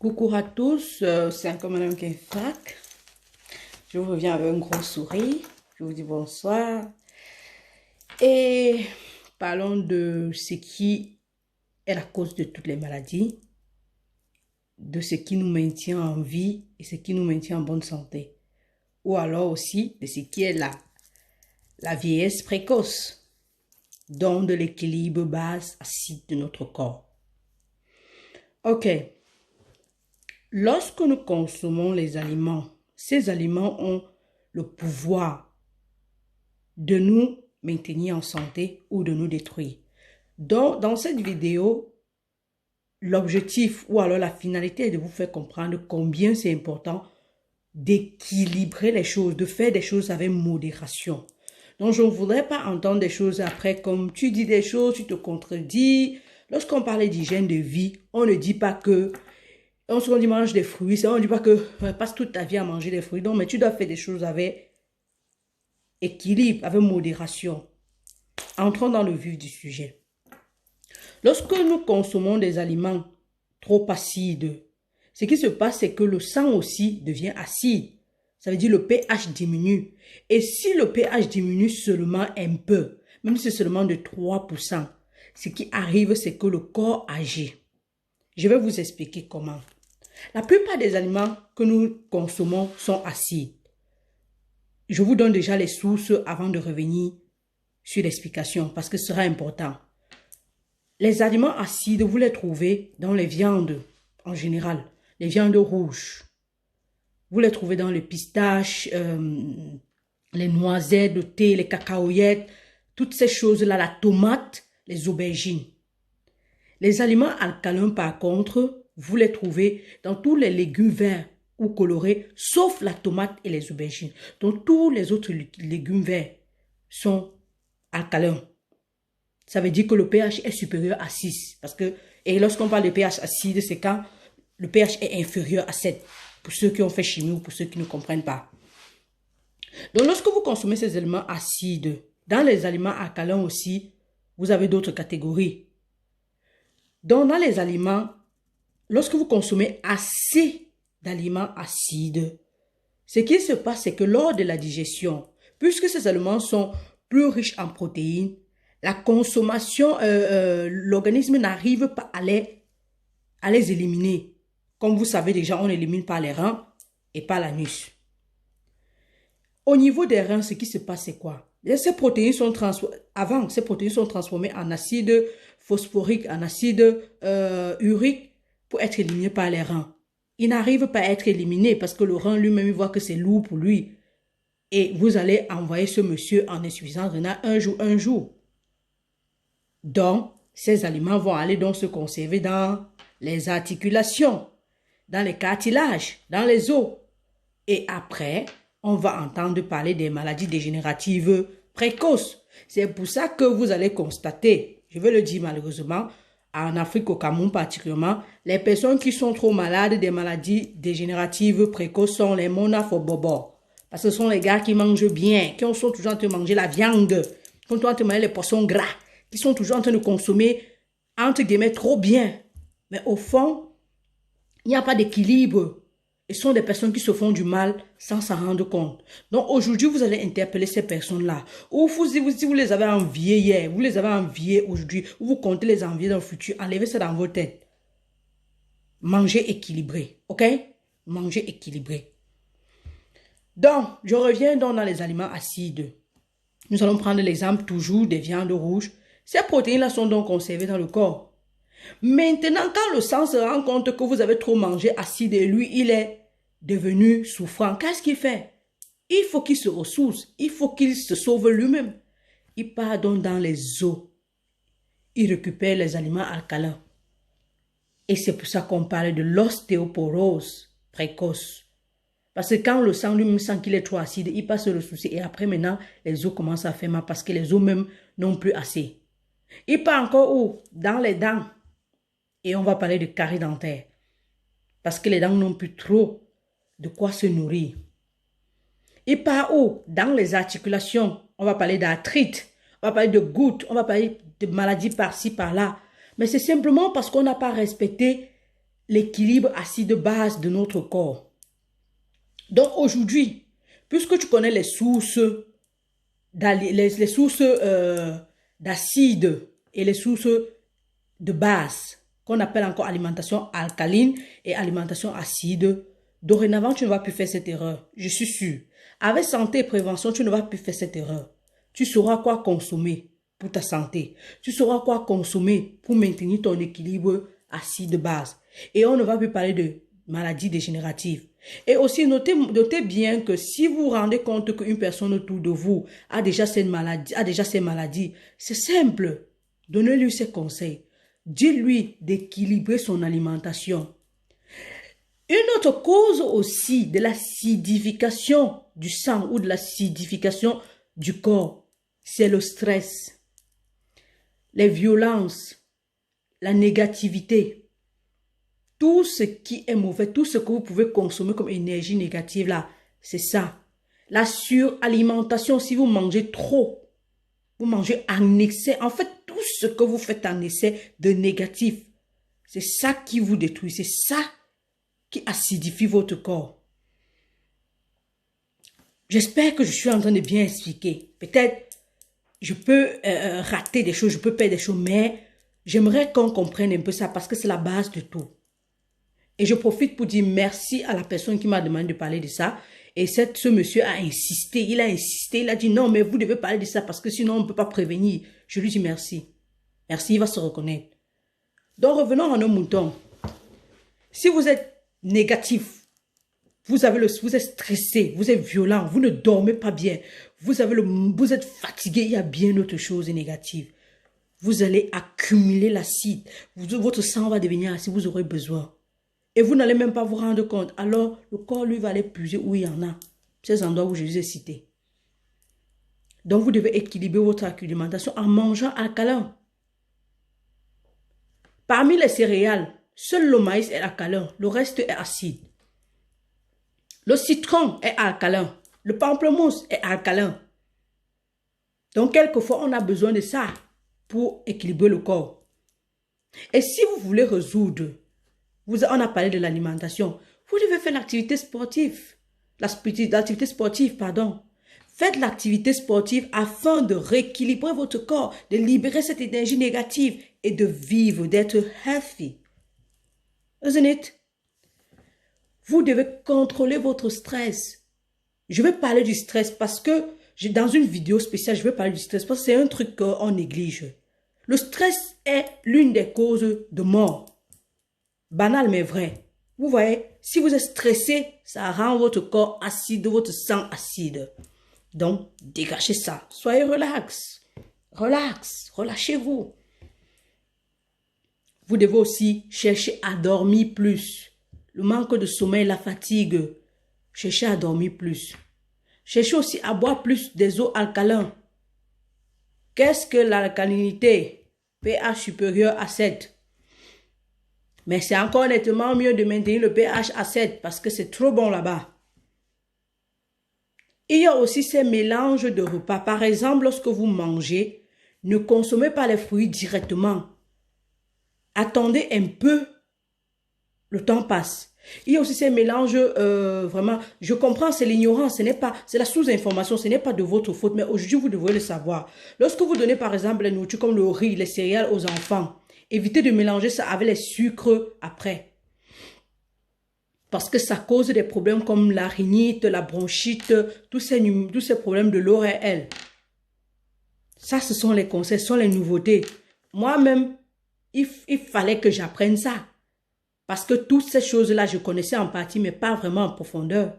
Coucou à tous, c'est encore Madame Kenfac. Je vous reviens avec un gros sourire. Je vous dis bonsoir. Et parlons de ce qui est la cause de toutes les maladies, de ce qui nous maintient en vie et ce qui nous maintient en bonne santé. Ou alors aussi de ce qui est la vieillesse précoce, donc de l'équilibre base-acide de notre corps. Ok. Lorsque nous consommons les aliments, ces aliments ont le pouvoir de nous maintenir en santé ou de nous détruire. Donc, dans cette vidéo, l'objectif ou alors la finalité est de vous faire comprendre combien c'est important d'équilibrer les choses, de faire des choses avec modération. Donc, je ne voudrais pas entendre des choses après comme tu dis des choses, tu te contredis. Lorsqu'on parle d'hygiène de vie, on ne dit pas que on se dit mange des fruits, on ne dit pas que passe toute ta vie à manger des fruits. Non, mais tu dois faire des choses avec équilibre, avec modération. Entrons dans le vif du sujet. Lorsque nous consommons des aliments trop acides, ce qui se passe, c'est que le sang aussi devient acide. Ça veut dire le pH diminue. Et si le pH diminue seulement un peu, même si c'est seulement de 3%, ce qui arrive, c'est que le corps agit. Je vais vous expliquer comment. La plupart des aliments que nous consommons sont acides. Je vous donne déjà les sources avant de revenir sur l'explication parce que ce sera important. Les aliments acides, vous les trouvez dans les viandes en général, les viandes rouges. Vous les trouvez dans les pistaches, les noisettes, le thé, les cacahuètes, toutes ces choses-là, la tomate, les aubergines. Les aliments alcalins, par contre, vous les trouvez dans tous les légumes verts ou colorés, sauf la tomate et les aubergines. Donc, tous les autres légumes verts sont alcalins. Ça veut dire que le pH est supérieur à 6. Et lorsqu'on parle de pH acide, c'est quand le pH est inférieur à 7. Pour ceux qui ont fait chimie ou pour ceux qui ne comprennent pas. Donc, lorsque vous consommez ces aliments acides, dans les aliments alcalins aussi, vous avez d'autres catégories. Donc, dans les aliments, lorsque vous consommez assez d'aliments acides, ce qui se passe, c'est que lors de la digestion, puisque ces aliments sont plus riches en protéines, la consommation, l'organisme n'arrive pas à les éliminer. Comme vous savez déjà, on élimine par les reins et par l'anus. Au niveau des reins, ce qui se passe, c'est quoi? Ces protéines sont transformées en acide phosphorique, en acide urique pour être éliminées par les reins. Il n'arrive pas à être éliminé parce que le rein lui-même il voit que c'est lourd pour lui. Et vous allez envoyer ce monsieur en insuffisance rénale un jour. Donc, ces aliments vont aller donc se conserver dans les articulations, dans les cartilages, dans les os. Et après, on va entendre parler des maladies dégénératives précoces. C'est pour ça que vous allez constater, je vais le dire malheureusement, en Afrique, au Cameroun particulièrement, les personnes qui sont trop malades des maladies dégénératives précoces sont les monafobobos. Parce que ce sont les gars qui mangent bien, qui sont toujours en train de manger la viande, qui sont toujours en train de manger les poissons gras, qui sont toujours en train de consommer, entre guillemets, trop bien. Mais au fond, il n'y a pas d'équilibre. Et ce sont des personnes qui se font du mal sans s'en rendre compte. Donc aujourd'hui, vous allez interpeller ces personnes-là. Ou si vous les avez enviées hier, vous les avez enviées aujourd'hui, ou vous comptez les envier dans le futur, enlevez ça dans vos têtes. Mangez équilibré, ok? Mangez équilibré. Donc, je reviens donc dans les aliments acides. Nous allons prendre l'exemple toujours des viandes rouges. Ces protéines-là sont donc conservées dans le corps. Maintenant, quand le sang se rend compte que vous avez trop mangé acide et lui, il est devenu souffrant, qu'est-ce qu'il fait? Il faut qu'il se ressource, il faut qu'il se sauve lui-même. Il part donc dans les os. Il récupère les aliments alcalins. Et c'est pour ça qu'on parle de l'ostéoporose précoce. Parce que quand le sang lui-même sent qu'il est trop acide, il passe se ressourcer et après maintenant, les os commencent à faire mal parce que les os même n'ont plus assez. Il part encore où? Dans les dents. Et on va parler de carie dentaire. Parce que les dents n'ont plus trop de quoi se nourrir. Et par où? Dans les articulations. On va parler d'arthrite. On va parler de gouttes. On va parler de maladies par-ci, par-là. Mais c'est simplement parce qu'on n'a pas respecté l'équilibre acide base de notre corps. Donc aujourd'hui, puisque tu connais les sources d'acide et les sources de base, qu'on appelle encore alimentation alcaline et alimentation acide, dorénavant, tu ne vas plus faire cette erreur. Je suis sûre. Avec santé et prévention, tu ne vas plus faire cette erreur. Tu sauras quoi consommer pour ta santé. Tu sauras quoi consommer pour maintenir ton équilibre acide base. Et on ne va plus parler de maladies dégénératives. Et aussi, notez bien que si vous vous rendez compte qu'une personne autour de vous a déjà ces maladies, c'est simple. Donnez-lui ses conseils. Dites-lui d'équilibrer son alimentation. Une autre cause aussi de l'acidification du sang ou de l'acidification du corps, c'est le stress, les violences, la négativité. Tout ce qui est mauvais, tout ce que vous pouvez consommer comme énergie négative là, c'est ça. La suralimentation, si vous mangez trop, vous mangez en excès. En fait, tout ce que vous faites en excès de négatif, c'est ça qui vous détruit. C'est ça qui acidifie votre corps. J'espère que je suis en train de bien expliquer. Peut-être je peux rater des choses, je peux perdre des choses, mais j'aimerais qu'on comprenne un peu ça parce que c'est la base de tout. Et je profite pour dire merci à la personne qui m'a demandé de parler de ça. Et ce monsieur a insisté, il a dit non, mais vous devez parler de ça parce que sinon on ne peut pas prévenir. Je lui dis merci. Merci, il va se reconnaître. Donc revenons à nos moutons. Si vous êtes négatif, vous êtes stressé, vous êtes violent, vous ne dormez pas bien, vous êtes fatigué, il y a bien autre chose négative. Vous allez accumuler l'acide, votre sang va devenir acide, vous aurez besoin. Et vous n'allez même pas vous rendre compte. Alors, le corps, lui, va aller puiser où il y en a. Ces endroits où je vous ai cités. Donc, vous devez équilibrer votre alimentation en mangeant alcalin. Parmi les céréales, seul le maïs est alcalin. Le reste est acide. Le citron est alcalin. Le pamplemousse est alcalin. Donc, quelquefois, on a besoin de ça pour équilibrer le corps. Et si vous voulez résoudre, on a parlé de l'alimentation, vous devez faire l'activité sportive. L'activité sportive, pardon. Faites l'activité sportive afin de rééquilibrer votre corps, de libérer cette énergie négative et de vivre, d'être healthy. Isn't it? Vous devez contrôler votre stress. Je vais parler du stress parce que dans une vidéo spéciale, je vais parler du stress parce que c'est un truc qu'on néglige. Le stress est l'une des causes de mort. Banal mais vrai. Vous voyez, si vous êtes stressé, ça rend votre corps acide, votre sang acide. Donc, dégagez ça. Soyez relax. Relax. Relâchez-vous. Vous devez aussi chercher à dormir plus. Le manque de sommeil, la fatigue. Cherchez à dormir plus. Cherchez aussi à boire plus des eaux alcalines. Qu'est-ce que l'alcalinité? pH supérieur à 7. Mais c'est encore nettement mieux de maintenir le pH à 7 parce que c'est trop bon là-bas. Il y a aussi ces mélanges de repas. Par exemple, lorsque vous mangez, ne consommez pas les fruits directement. Attendez un peu. Le temps passe. Il y a aussi ces mélanges, vraiment, je comprends, c'est l'ignorance, c'est la sous-information, ce n'est pas de votre faute, mais aujourd'hui, vous devrez le savoir. Lorsque vous donnez, par exemple, les nourritures comme le riz, les céréales aux enfants, évitez de mélanger ça avec les sucres après. Parce que ça cause des problèmes comme la rhinite, la bronchite, tous ces problèmes de l'oreille. Ça, ce sont les conseils, ce sont les nouveautés. Moi-même, il fallait que j'apprenne ça. Parce que toutes ces choses-là, je connaissais en partie, mais pas vraiment en profondeur.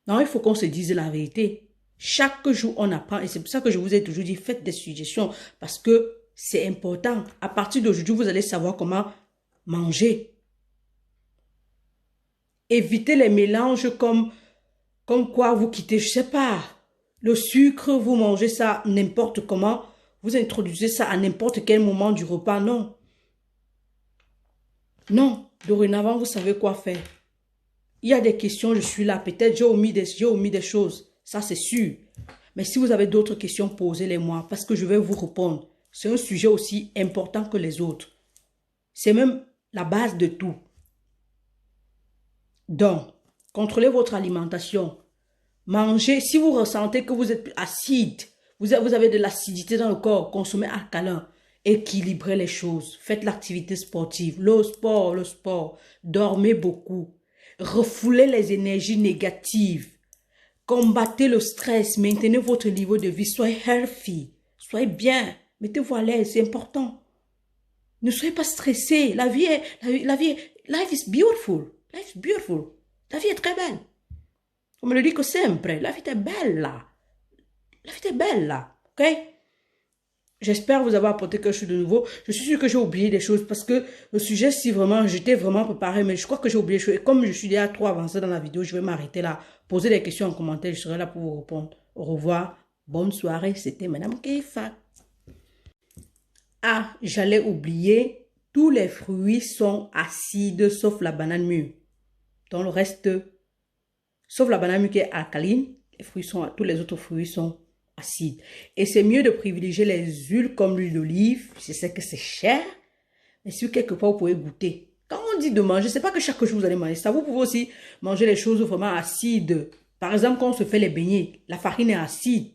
Non, il faut qu'on se dise la vérité. Chaque jour, on apprend. Et c'est pour ça que je vous ai toujours dit, faites des suggestions. Parce que c'est important. À partir d'aujourd'hui, vous allez savoir comment manger. Évitez les mélanges comme quoi vous quittez, je ne sais pas. Le sucre, vous mangez ça n'importe comment. Vous introduisez ça à n'importe quel moment du repas. Non. Non. Dorénavant, vous savez quoi faire. Il y a des questions, je suis là. Peut-être j'ai omis des choses. Ça, c'est sûr. Mais si vous avez d'autres questions, posez-les-moi parce que je vais vous répondre. C'est un sujet aussi important que les autres. C'est même la base de tout. Donc, contrôlez votre alimentation. Mangez, si vous ressentez que vous êtes acide, vous avez de l'acidité dans le corps, consommez alcalin. Équilibrez les choses. Faites l'activité sportive, le sport. Dormez beaucoup. Refoulez les énergies négatives. Combattez le stress. Maintenez votre niveau de vie. Soyez healthy. Soyez bien. Mettez-vous à l'aise. C'est important. Ne soyez pas stressés. Life is beautiful. Life is beautiful. La vie est très belle. Come lo dico sempre, la vita è bella. La vita è bella. Ok? J'espère vous avoir apporté quelque chose de nouveau. Je suis sûre que j'ai oublié des choses parce que le sujet, si vraiment, j'étais vraiment préparée, mais je crois que j'ai oublié des choses. Et comme je suis déjà trop avancée dans la vidéo, je vais m'arrêter là. Poser des questions en commentaire, je serai là pour vous répondre. Au revoir. Bonne soirée. C'était Madame Keifa. Ah, j'allais oublier. Tous les fruits sont acides sauf la banane mûre. Dans le reste, sauf la banane mûre qui est alcaline, tous les autres fruits sont acides. Et c'est mieux de privilégier les huiles comme l'huile d'olive. Je sais que c'est cher, mais si quelque part vous pouvez goûter. Quand on dit de manger, c'est pas que chaque jour vous allez manger ça. Vous pouvez aussi manger les choses vraiment acides. Par exemple, quand on se fait les beignets, la farine est acide.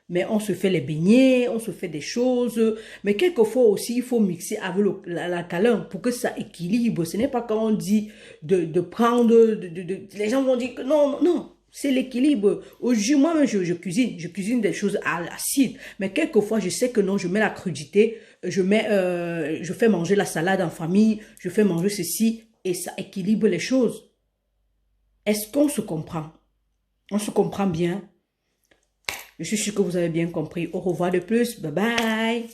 Mais on se fait les beignets, on se fait des choses. Mais quelquefois aussi, il faut mixer avec l'alcalin pour que ça équilibre. Ce n'est pas quand on dit de prendre... les gens vont dire que non. C'est l'équilibre. Aujourd'hui, moi, je cuisine des choses acides. Mais quelquefois, je sais que non, je mets la crudité. Je fais manger la salade en famille. Je fais manger ceci. Et ça équilibre les choses. Est-ce qu'on se comprend? On se comprend bien? Je suis sûre que vous avez bien compris. Au revoir de plus. Bye bye.